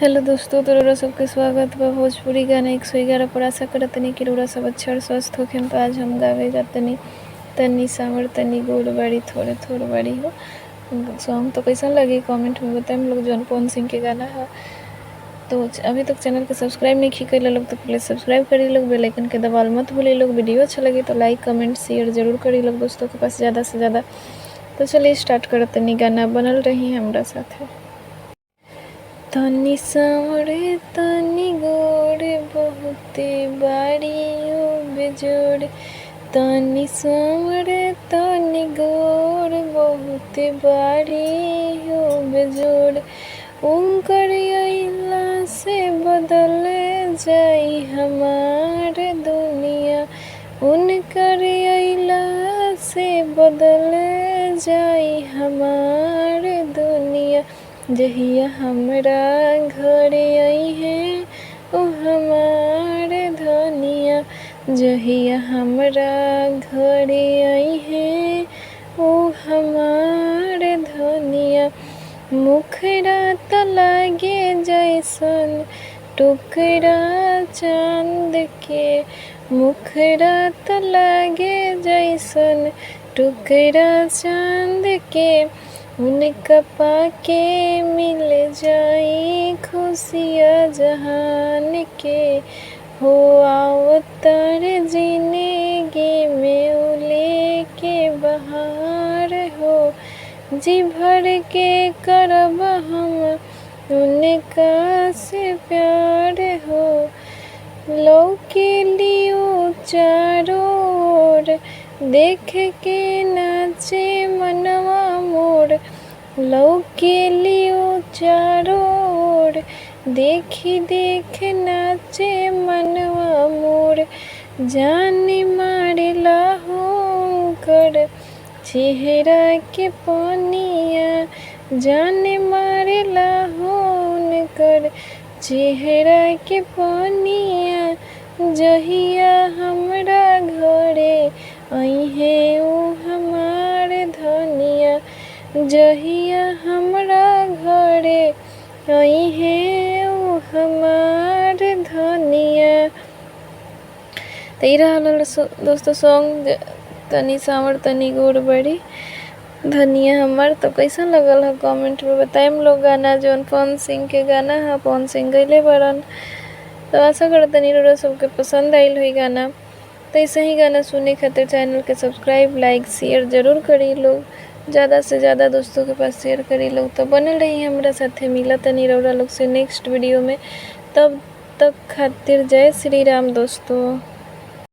Hello दोस्तों, तो रउरा सबके स्वागत बा भोजपुरी गाना 111 पर। आशा करत तनी कि रउरा सब अच्छा और स्वस्थ होखेम। तो आज हम गावेगा तनी तनी सांवर तनी गोड़ बाड़ी थोड़े थोड़ बाड़ी हो सॉन्ग। तो कैसा लगी कमेंट में बताएं लोग। जौन पवन सिंह के गाना है। तो अभी तक चैनल के सब्सक्राइब नहीं किए लोग तो प्लीज़ सब्सक्राइब करी लोग, बेल आइकन के दबाल मत भूलिए लोग। वीडियो अच्छा लगे तो लाइक कमेंट शेयर जरूर करी लोग दोस्तों के पास ज़्यादा से ज़्यादा। तो चलिए स्टार्ट करत तनी गाना, बनल रही हमरा साथे। तनी सांवरे तनी गोरे बहुते बाड़ियो बेजोड़, तनी सांवरे तनी गोर बहुते बाड़ियो बेजोड़। उनकर अइला से बदल जाई हमार दुनिया, उनकर अइला से बदल जाई हमार दुनिया। जहिया हमरा घरे आई है ओ हमार धनिया, जहिया हमरा घरे आई है ओ हमार धनिया। मुखड़ा त लागे जैसन टुकड़ा चांद के, मुखड़ा त लागे जैसन टुकड़ा चांद के। उनका पाके मिल जाई खुशियाँ जहान के, हो अवतार जिंदगी में उले के बहार हो। जी भर के करब हम उनका से प्यार हो। लौके लियो चारों ओर देख के नाचे मनवा मोर, लौके लियो चारों ओर देखी देख नाचे मनवा मोर। जाने मारेला हो कर चेहरा के पनिया, जाने मारेला हो कर चेहरा के पनिया। जहिया हमरा घरे आई है ओ हमार धनिया, जहिया हमरा घरे आई है ओ हमार धनिया। तो ये रहा दोस्तों सॉन्ग तनी सांवर तनी गोड़ बड़ी धनिया हमार। तो कैसा लगल है कमेंट में बताएम लोग। गाना जौन पवन सिंह के गाना है, पवन सिंह गईले बड़न। तो आशा करत तनी रउरा सबके पसंद आइल हुई गाना। तो ऐसे ही गाना सुने खातिर चैनल के सब्सक्राइब लाइक शेयर जरूर करी लोग, ज़्यादा से ज़्यादा दोस्तों के पास शेयर करी लोग। तो बनल रही हमरा साथे, मिला तनी रउरा लोग से नेक्स्ट वीडियो में। तब तक खातिर जय श्री राम दोस्तों।